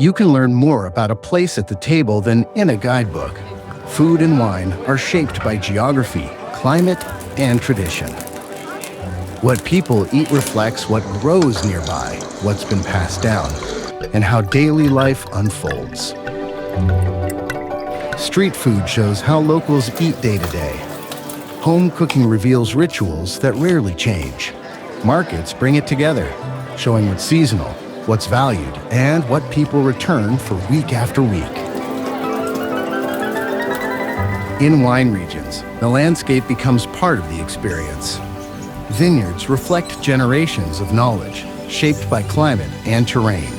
You can learn more about a place at the table than in a guidebook. Food and wine are shaped by geography, climate, and tradition. What people eat reflects what grows nearby, what's been passed down, and how daily life unfolds. Street food shows how locals eat day to day. Home cooking reveals rituals that rarely change. Markets bring it together, showing what's seasonal, what's valued, and what people return for week after week. In wine regions, the landscape becomes part of the experience. Vineyards reflect generations of knowledge, shaped by climate and terrain.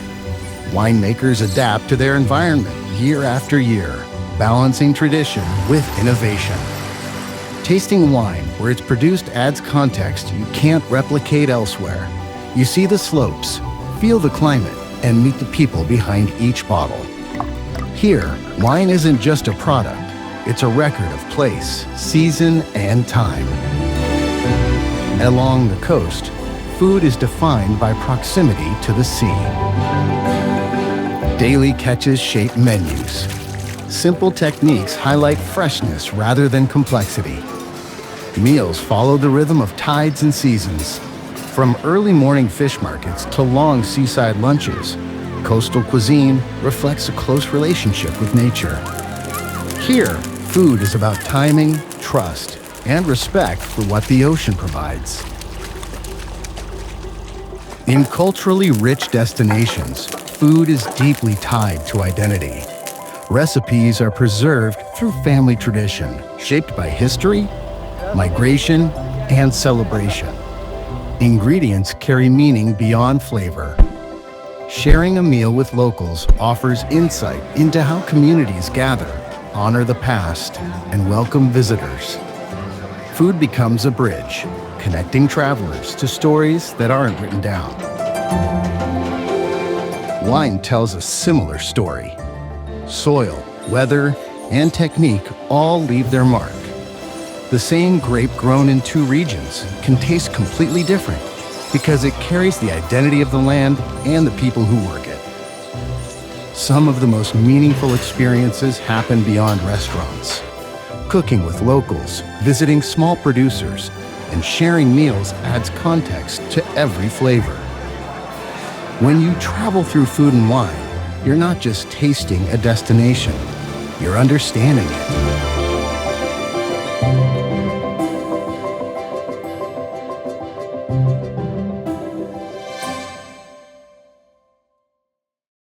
Winemakers adapt to their environment year after year, balancing tradition with innovation. Tasting wine where it's produced adds context you can't replicate elsewhere. You see the slopes, feel the climate, and meet the people behind each bottle. Here, wine isn't just a product, it's a record of place, season, and time. Along the coast, food is defined by proximity to the sea. Daily catches shape menus. Simple techniques highlight freshness rather than complexity. Meals follow the rhythm of tides and seasons. From early morning fish markets to long seaside lunches, coastal cuisine reflects a close relationship with nature. Here, food is about timing, trust, and respect for what the ocean provides. In culturally rich destinations, food is deeply tied to identity. Recipes are preserved through family tradition, shaped by history, migration, and celebration. Ingredients carry meaning beyond flavor. Sharing a meal with locals offers insight into how communities gather, honor the past, and welcome visitors. Food becomes a bridge, connecting travelers to stories that aren't written down. Wine tells a similar story. Soil, weather, and technique all leave their mark. The same grape grown in two regions can taste completely different because it carries the identity of the land and the people who work it. Some of the most meaningful experiences happen beyond restaurants. Cooking with locals, visiting small producers, and sharing meals adds context to every flavor. When you travel through food and wine, you're not just tasting a destination, you're understanding it.